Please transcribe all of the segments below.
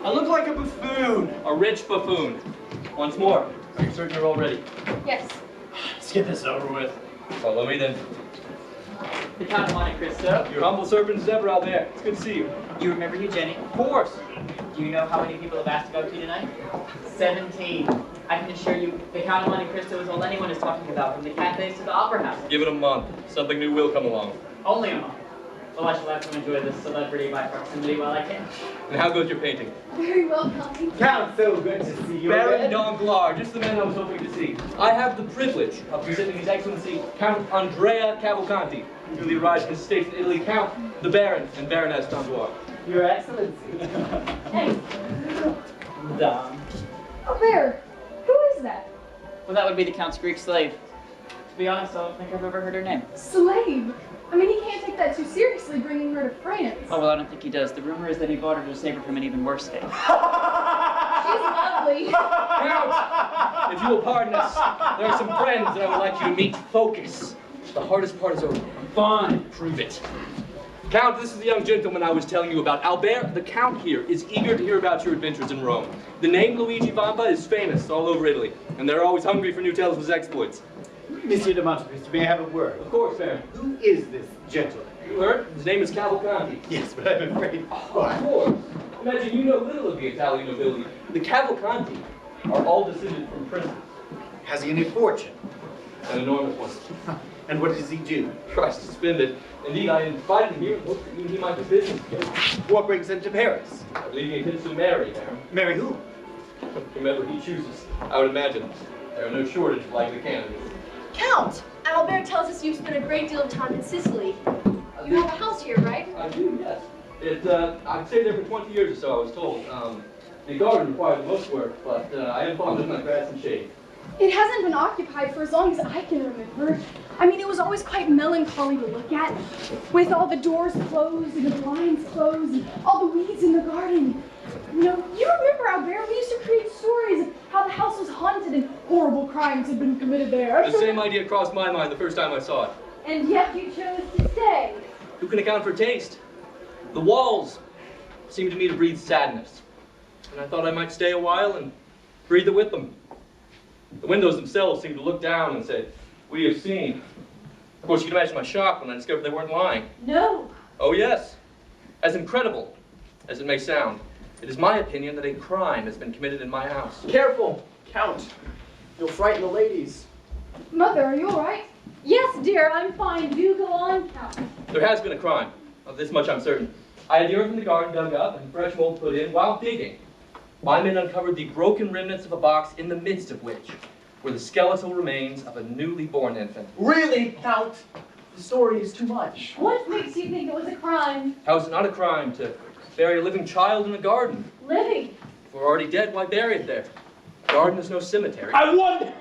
I look like a buffoon. A rich buffoon. Once more, are you certain you're all ready? Yes. Let's get this over with. Follow me then. The Count of Monte Cristo. Your humble servant is ever out there. It's good to see you. You remember Eugenie? Of course. Do you know how many people have asked to go to tonight? 17. I can assure you, the Count of Monte Cristo is all anyone is talking about, from the cafes to the opera house. Give it a month. Something new will come along. Only a month. Well, I shall have to enjoy this celebrity by proximity while I can. And how goes your painting? Very well, Count. Count, so good to see you Baron again. Danglars, just the man I was hoping to see. I have the privilege of presenting His Excellency Count Andrea Cavalcanti, newly arrived in his state in Italy, Count, the Baron, and Baroness Danglars. Your Excellency. Hey. Madame. Oh, Bear. Who is that? Well, that would be the Count's Greek slave. To be honest, I don't think I've ever heard her name. Slave? I mean, he can't take that too seriously, bringing her to France. Oh, well, I don't think he does. The rumor is that he bought her to save her from an even worse fate. She's lovely. Count, if you will pardon us, there are some friends that I would like you to meet. Focus. The hardest part is over. Fine. Prove it. Count, this is the young gentleman I was telling you about. Albert, the Count here, is eager to hear about your adventures in Rome. The name Luigi Vampa is famous all over Italy, and they're always hungry for new tales of his exploits. Monsieur de Monte Cristo, may I have a word? Of course, Baron. Who is this gentleman? You heard? His name is Cavalcanti. Yes, but I'm afraid. Of course. Imagine you know little of the Italian nobility. The Cavalcanti are all descended from princes. Has he any fortune? An enormous one. And what does he do? Tries to spend it. Indeed, I invited him here and hoped that he might do business together. What brings him to Paris? I believe he intends to marry, Baron. Marry who? Whomever he chooses, I would imagine. There are no shortage of likely candidates. Count, Albert tells us you've spent a great deal of time in Sicily. You have a house here, right? I do, yes. I've stayed there for 20 years or so, I was told. The garden requires the most work, but I am fond of my grass and shade. It hasn't been occupied for as long as I can remember. I mean, it was always quite melancholy to look at, with all the doors closed and the blinds closed and all the weeds in the garden. You know, you remember, Albert, we used to create stories of how the house was haunted and horrible crimes had been committed there. The same idea crossed my mind the first time I saw it. And yet you chose to stay. Who can account for taste? The walls seemed to me to breathe sadness, and I thought I might stay a while and breathe it with them. The windows themselves seemed to look down and say, "We have seen." Of course, you can imagine my shock when I discovered they weren't lying. No. Oh yes. As incredible as it may sound, it is my opinion that a crime has been committed in my house. Careful, Count. You'll frighten the ladies. Mother, are you all right? Yes, dear, I'm fine. Do go on, Count. There has been a crime. Of this much I'm certain. I had the earth in the garden dug up and fresh mold put in. While digging, my men uncovered the broken remnants of a box, in the midst of which were the skeletal remains of a newly born infant. Really, Count? The story is too much. What makes you think it was a crime? How is it not a crime to bury a living child in a garden? Living. If we're already dead, why bury it there? The garden is no cemetery. I wonder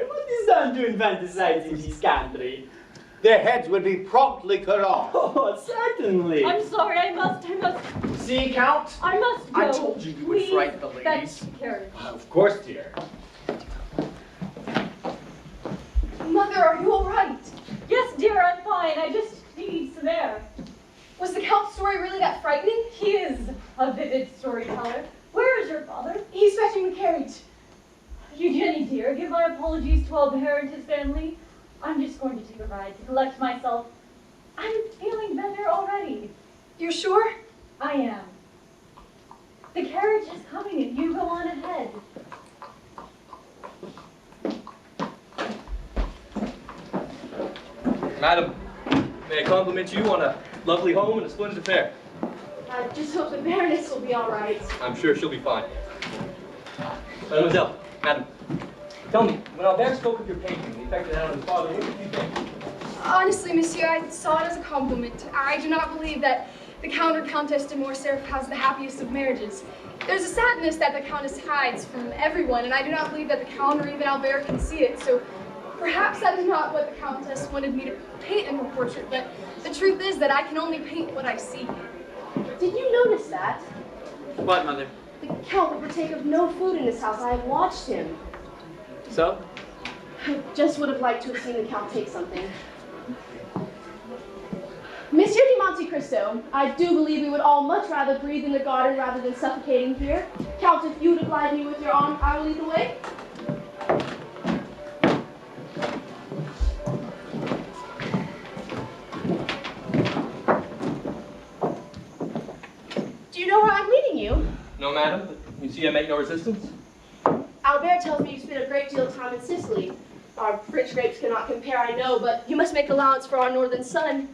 what is done to infanticides in this country? Their heads would be promptly cut off. Oh, certainly. I'm sorry, I must. See, Count? I must go. I told you would frighten the ladies. That's carriage. Of course, dear. Mother, are you all right? Yes, dear, I'm fine. I just need some air. Was the Count's story really that frightening? He is a vivid storyteller. Where is your father? He's fetching the carriage. Eugenie, dear, give my apologies to Albert and his family. I'm just going to take a ride to collect myself. I'm feeling better already. You're sure? I am. The carriage is coming and you go on ahead. Madam, may I compliment you on a lovely home and a splendid affair? I just hope the Baroness will be all right. I'm sure she'll be fine. Mademoiselle, madam, tell me, when Albert spoke of your painting, the effect it had on his father, what did you think? Honestly, monsieur, I saw it as a compliment. I do not believe that the Count or Countess de Morcerf has the happiest of marriages. There's a sadness that the Countess hides from everyone, and I do not believe that the Count or even Albert can see it. So perhaps that is not what the Countess wanted me to paint in her portrait, but the truth is that I can only paint what I see. Did you notice that? What, Mother? The Count would partake of no food in his house. I have watched him. So? I just would have liked to have seen the Count take something. Monsieur de Monte Cristo, I do believe we would all much rather breathe in the garden rather than suffocating here. Count, if you would oblige me with your arm, I will lead the way. Do you know where I'm leading you? No, madam, but you see I make no resistance. Albert tells me you spent a great deal of time in Sicily. Our French grapes cannot compare, I know, but you must make allowance for our northern sun.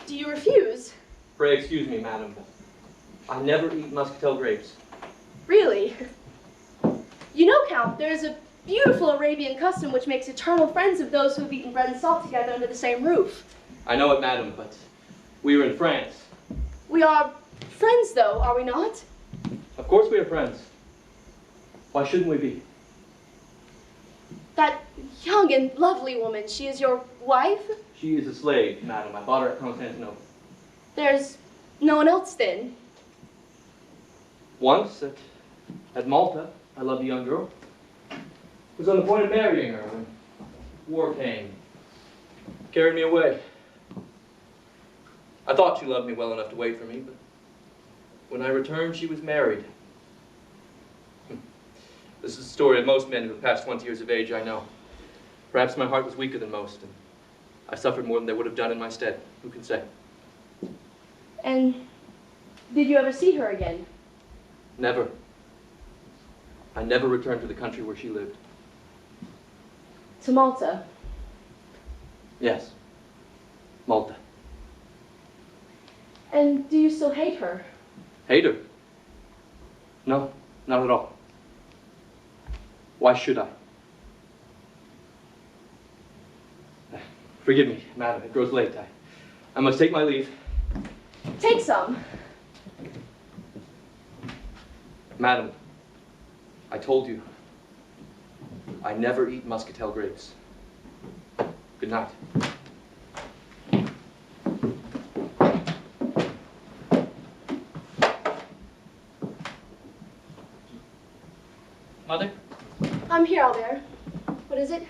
Do you refuse? Pray excuse me, madam, but I never eat muscatel grapes. Really? You know, Count, there is a beautiful Arabian custom which makes eternal friends of those who have eaten bread and salt together under the same roof. I know it, madam, but we were in France. We are friends, though, are we not? Of course we are friends. Why shouldn't we be? That young and lovely woman, she is your wife? She is a slave, madam. I bought her at Constantinople. There's no one else, then? Once, at Malta, I loved a young girl. Was on the point of marrying her when war came. Carried me away. I thought she loved me well enough to wait for me, but when I returned, she was married. This is the story of most men who have passed 20 years of age, I know. Perhaps my heart was weaker than most, and I suffered more than they would have done in my stead. Who can say? And did you ever see her again? Never. I never returned to the country where she lived. To Malta? Yes. Malta. And do you still hate her? Hate her? No, not at all. Why should I? Forgive me, madam, it grows late. I must take my leave. Take some. Madam, I told you, I never eat muscatel grapes. Good night. Mother, I'm here, Albert. What is it?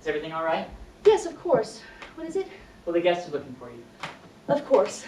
is everything all right? Yes, of course. What is it? Well, the guests are looking for you. Of course.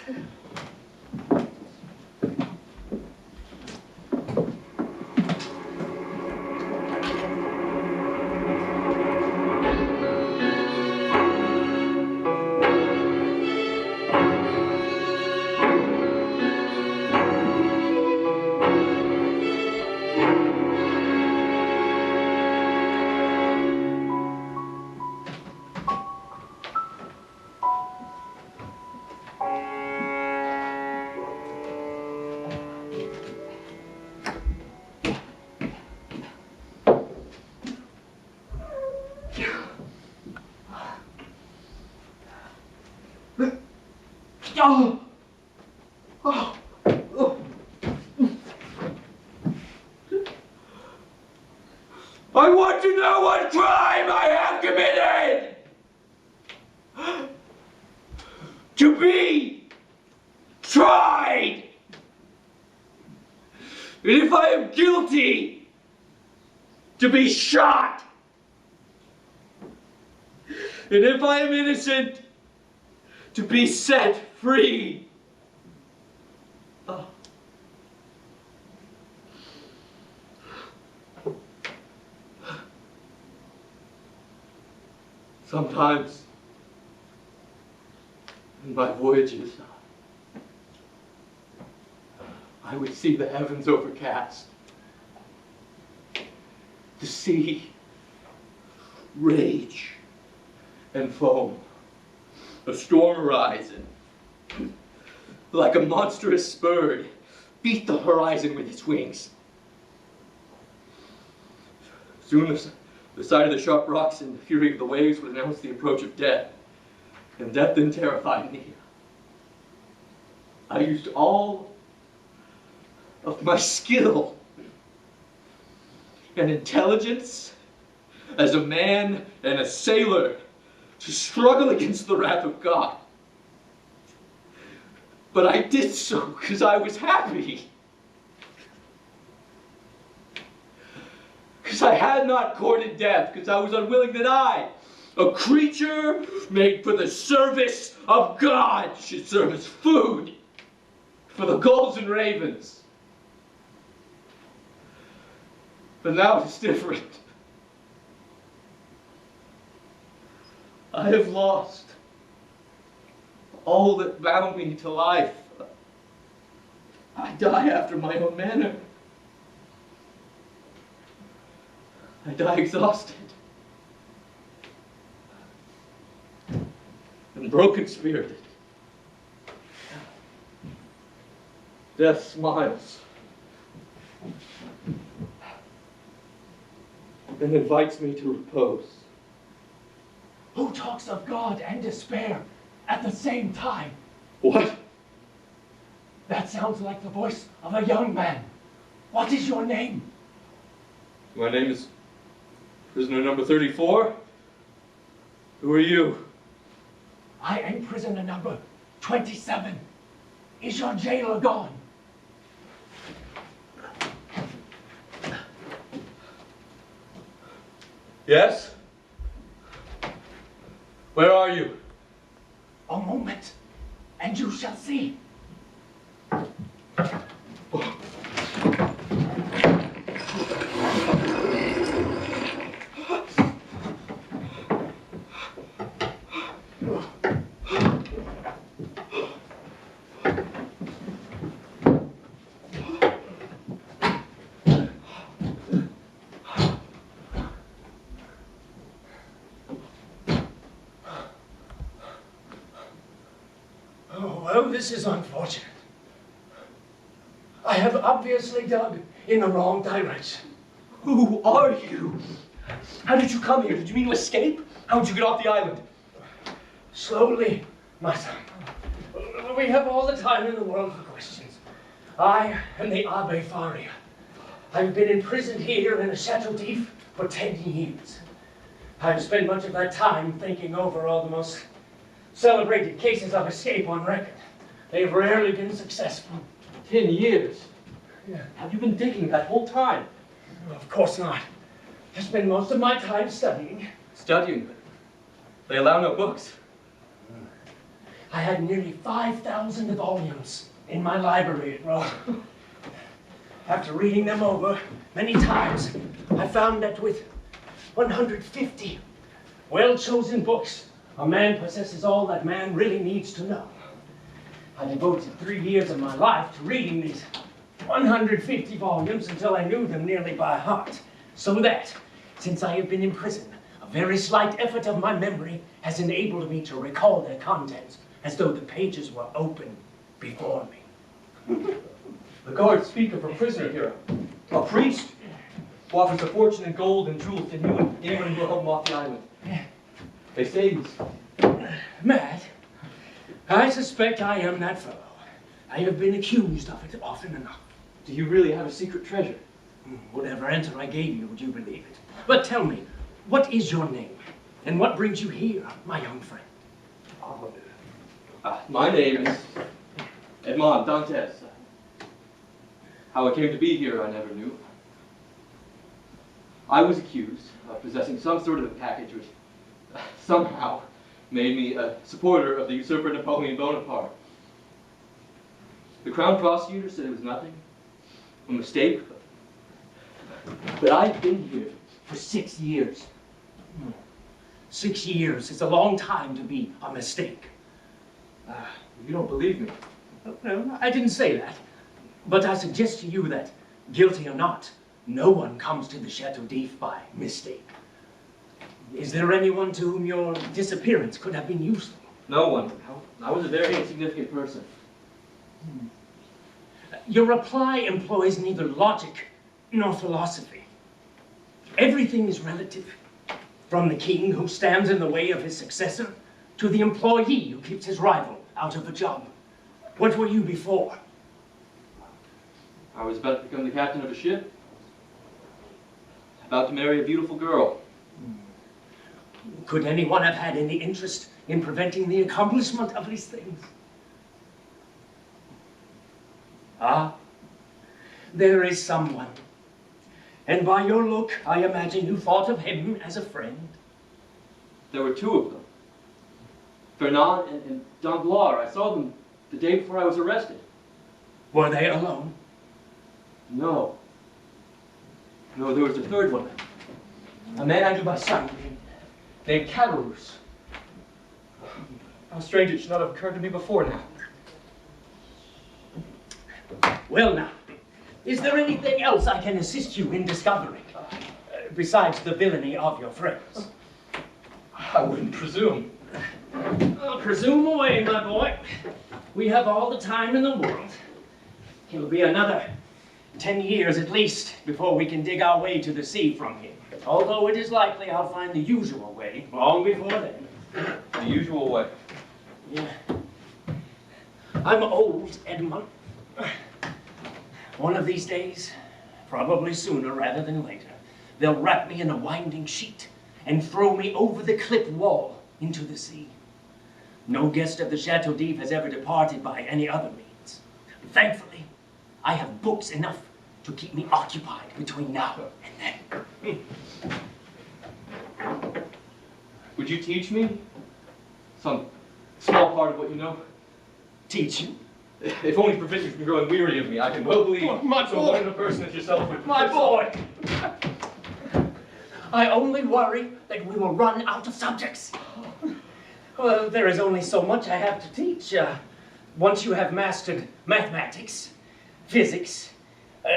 I want to know what crime I have committed! To be tried! And if I am guilty, to be shot! And if I am innocent, to be set free! Sometimes, in my voyages, I would see the heavens overcast, the sea rage and foam, a storm arise, and like a monstrous bird, beat the horizon with its wings. Soon the sight of the sharp rocks and the fury of the waves would announce the approach of death, and death then terrified me. I used all of my skill and intelligence as a man and a sailor to struggle against the wrath of God. But I did so because I was happy. Because I had not courted death, because I was unwilling that I, A creature made for the service of God should serve as food for the gulls and ravens. But now it's different. I have lost all that bound me to life. I die after my own manner. I die exhausted and broken-spirited. Death smiles and invites me to repose. Who talks of God and despair at the same time? What? That sounds like the voice of a young man. What is your name? My name is prisoner number 34. Who are you? I am prisoner number 27. Is your jailer gone? Yes? Where are you? A moment, and you shall see. This is unfortunate. I have obviously dug in the wrong direction. Who are you? How did you come here? Did you mean to escape? How did you get off the island? Slowly, my son. We have all the time in the world for questions. I am the Abbe Faria. I've been imprisoned here in a chateau d'if for 10 years. I've spent much of that time thinking over all the most celebrated cases of escape on record. They've rarely been successful. 10 years? Yeah. Have you been digging that whole time? Of course not. I spend most of my time studying. Studying? They allow no books. I had nearly 5,000 volumes in my library at Rome. After reading them over many times, I found that with 150 well-chosen books, a man possesses all that man really needs to know. I devoted 3 years of my life to reading these 150 volumes until I knew them nearly by heart. So that, since I have been in prison, a very slight effort of my memory has enabled me to recall their contents as though the pages were open before me. The guards speak of a prisoner here, a priest, who offers a fortune in gold and jewels to anyone who will help him off the island. They say he's mad. I suspect I am that fellow. I have been accused of it often enough. Do you really have a secret treasure? Whatever answer I gave you, would you believe it? But tell me, what is your name? And what brings you here, my young friend? My name is Edmond Dantes. How I came to be here, I never knew. I was accused of possessing some sort of a package which somehow made me a supporter of the usurper Napoleon Bonaparte. The Crown Prosecutor said it was nothing, a mistake, but I've been here for 6 years. 6 years is a long time to be a mistake. You don't believe me? Well, I didn't say that, but I suggest to you that, guilty or not, no one comes to the Chateau d'If by mistake. Is there anyone to whom your disappearance could have been useful? No one. I was a very insignificant person. Your reply employs neither logic nor philosophy. Everything is relative, from the king who stands in the way of his successor to the employee who keeps his rival out of a job. What were you before? I was about to become the captain of a ship, about to marry a beautiful girl. Could anyone have had any interest in preventing the accomplishment of these things? Ah, there is someone. And by your look, I imagine you thought of him as a friend. There were two of them. Fernand and Danglars. I saw them the day before I was arrested. Were they alone? No. No, there was a third one. A man I knew by sight named Caderousse. How strange it should not have occurred to me before now. Well now, is there anything else I can assist you in discovering? Besides the villainy of your friends? I wouldn't presume. Presume away, my boy. We have all the time in the world. It'll be another 10 years at least before we can dig our way to the sea from here. Although it is likely I'll find the usual way long before then. The usual way. Yeah. I'm old, Edmond. One of these days, probably sooner rather than later, they'll wrap me in a winding sheet and throw me over the cliff wall into the sea. No guest of the Chateau d'If has ever departed by any other means. Thankfully, I have books enough to keep me occupied between now and then. Would you teach me some small part of what you know? Teach you? If only to prevent you from growing weary of me, I can well believe My so boy. learned a person as yourself would. My boy! I only worry that we will run out of subjects. Well, there is only so much I have to teach. Once you have mastered mathematics, physics,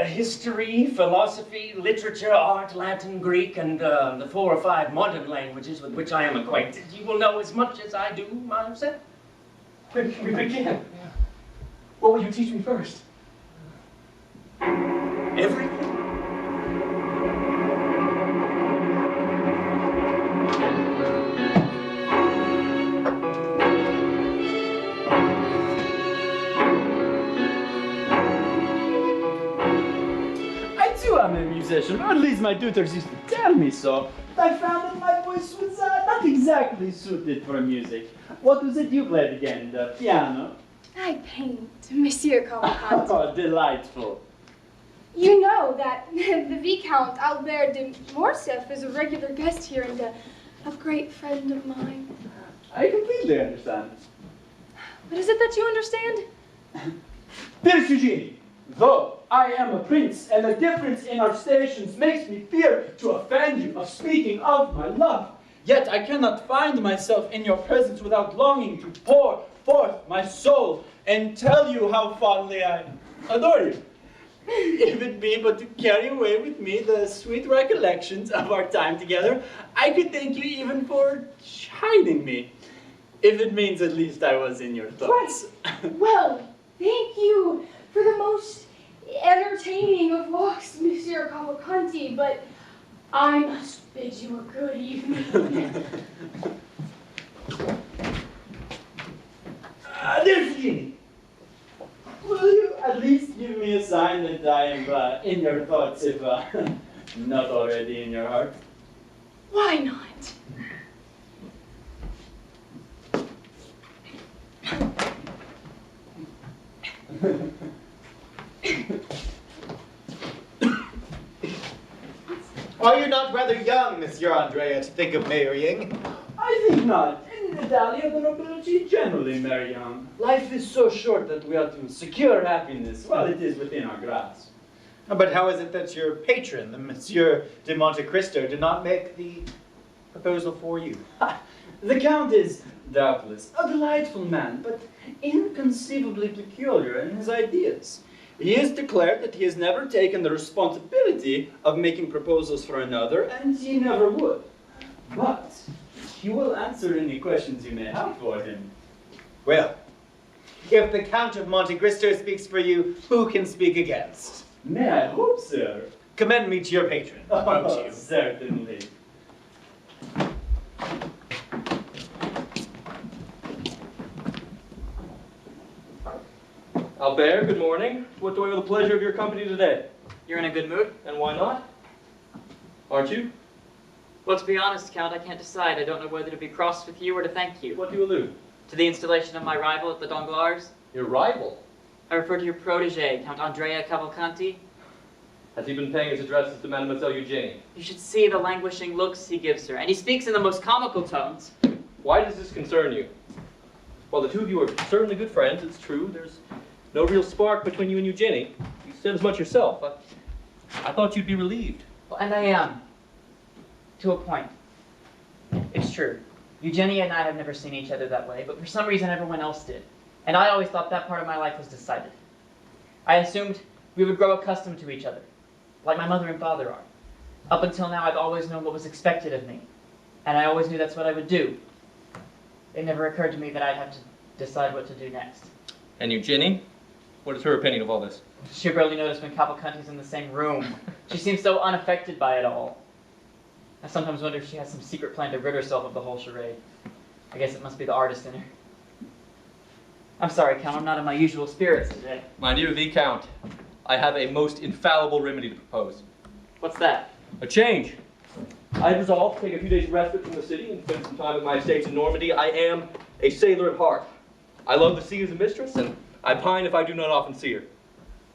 history, philosophy, literature, art, Latin, Greek, and the 4 or 5 modern languages with which I am acquainted, you will know as much as I do myself. When can we begin? What will you teach me first? Everything. I'm a musician, or at least my tutors used to tell me so. But I found that my voice was not exactly suited for music. What was it you played again? The piano? I paint, Monsieur Cavalcanti. Oh, delightful. You know that the Viscount Albert de Morcerf is a regular guest here and a great friend of mine. I completely understand. What is it that you understand? Dear Eugenie, though I am a prince and the difference in our stations makes me fear to offend you of speaking of my love, yet I cannot find myself in your presence without longing to pour forth my soul and tell you how fondly I adore you. If it be but to carry away with me the sweet recollections of our time together, I could thank you even for chiding me. If it means at least I was in your thoughts. Well, thank you for the most entertaining of walks, Monsieur Cavalcanti, but I must bid you a good evening. Dear Eugenie, will you at least give me a sign that I am in your thoughts, if not already in your heart? Why not? Are you not rather young, Monsieur Andrea, to think of marrying? I think not. In Italy, the nobility generally marry young. Life is so short that we ought to secure happiness while it is within our grasp. But how is it that your patron, the Monsieur de Monte Cristo, did not make the proposal for you? The Count is, doubtless, a delightful man, but inconceivably peculiar in his ideas. He has declared that he has never taken the responsibility of making proposals for another, and he never would. But he will answer any questions you may have for him. Well, if the Count of Monte Cristo speaks for you, who can speak against? May I hope, sir? Commend me to your patron, won't Oh, you? certainly. Albert, good morning. What do I owe the pleasure of your company today? You're in a good mood? And why not? Aren't you? Well, to be honest, Count, I can't decide. I don't know whether to be cross with you or to thank you. What do you allude? To the installation of my rival at the Danglars? Your rival? I refer to your protege, Count Andrea Cavalcanti. Has he been paying his addresses to Mademoiselle Eugenie? You should see the languishing looks he gives her, and he speaks in the most comical tones. Why does this concern you? While the two of you are certainly good friends, it's true, there's no real spark between you and Eugenie. You said as much yourself. I thought you'd be relieved. Well, and I am. To a point. It's true. Eugenie and I have never seen each other that way, but for some reason everyone else did. And I always thought that part of my life was decided. I assumed we would grow accustomed to each other, like my mother and father are. Up until now, I've always known what was expected of me, and I always knew that's what I would do. It never occurred to me that I'd have to decide what to do next. And Eugenie? What is her opinion of all this? She barely noticed when Cavalcanti's in the same room. She seems so unaffected by it all. I sometimes wonder if she has some secret plan to rid herself of the whole charade. I guess it must be the artist in her. I'm sorry, Count, I'm not in my usual spirits today. My dear Viscount, I have a most infallible remedy to propose. What's that? A change. I have resolved to take a few days respite from the city and spend some time at my estates in Normandy. I am a sailor at heart. I love the sea as a mistress, and I pine if I do not often see her.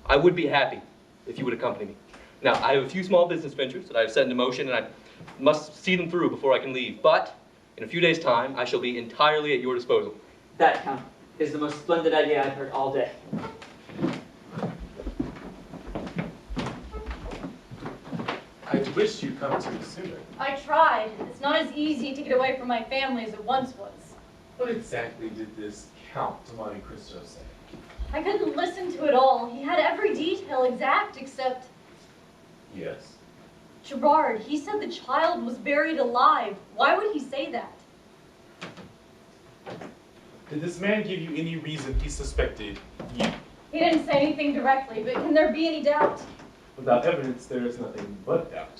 I would be happy if you would accompany me. Now, I have a few small business ventures that I have set into motion, and I must see them through before I can leave. But in a few days' time, I shall be entirely at your disposal. That, Count, is the most splendid idea I've heard all day. I wish you'd come to me sooner. I tried. It's not as easy to get away from my family as it once was. What exactly did this Count de Monte Cristo say? I couldn't listen to it all. He had every detail exact except... Yes. Gerard, he said the child was buried alive. Why would he say that? Did this man give you any reason he suspected you? He didn't say anything directly, but can there be any doubt? Without evidence, there is nothing but doubt.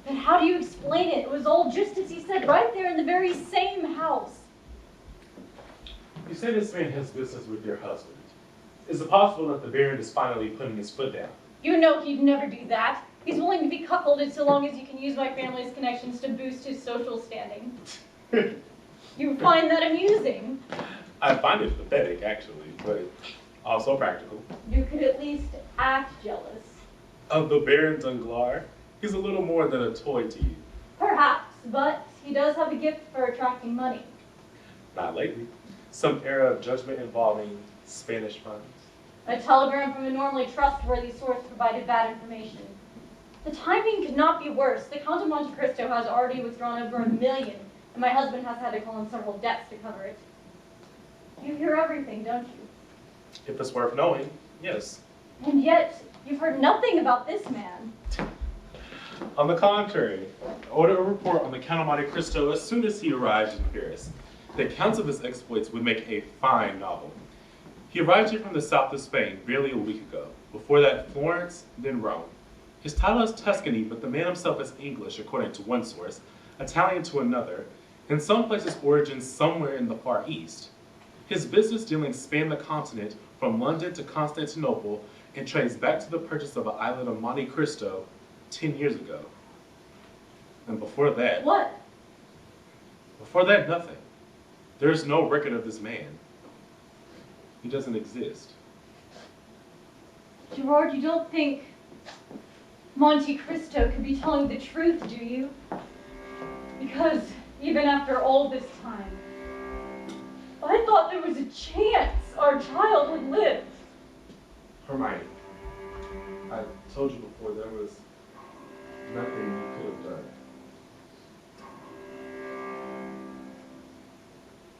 But how do you explain it? It was all just as he said, right there in the very same house. You say this man has business with your husband. Is it possible that the Baron is finally putting his foot down? You know he'd never do that. He's willing to be cuckolded so long as he can use my family's connections to boost his social standing. You find that amusing? I find it pathetic, actually, but also practical. You could at least act jealous. Of the Baron Danglars, he's a little more than a toy to you. Perhaps, but he does have a gift for attracting money. Not lately. Some era of judgment involving Spanish funds. A telegram from a normally trustworthy source provided bad information. The timing could not be worse. The Count of Monte Cristo has already withdrawn over $1 million, and my husband has had to call in several debts to cover it. You hear everything, don't you? If it's worth knowing, yes. And yet, you've heard nothing about this man. On the contrary, order a report on the Count of Monte Cristo as soon as he arrived in Paris. The accounts of his exploits would make a fine novel. He arrived here from the south of Spain barely a week ago. Before that, Florence, then Rome. His title is Tuscany, but the man himself is English, according to one source, Italian to another, and some place his origins somewhere in the Far East. His business dealings span the continent from London to Constantinople and trace back to the purchase of an island of Monte Cristo 10 years ago. And before that... What? Before that, nothing. There is no record of this man. He doesn't exist. Gerard, you don't think Monte Cristo could be telling the truth, do you? Because even after all this time, I thought there was a chance our child would live. Hermione, I told you before there was nothing you could have done.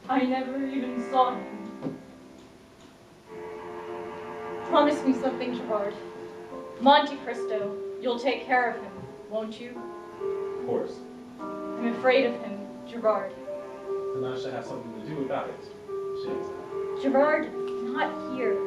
I never even saw him. Promise me something, Gerard. Monte Cristo, you'll take care of him, won't you? Of course. I'm afraid of him, Gerard. Then I should have something to do about it. Shit. Gerard, not here.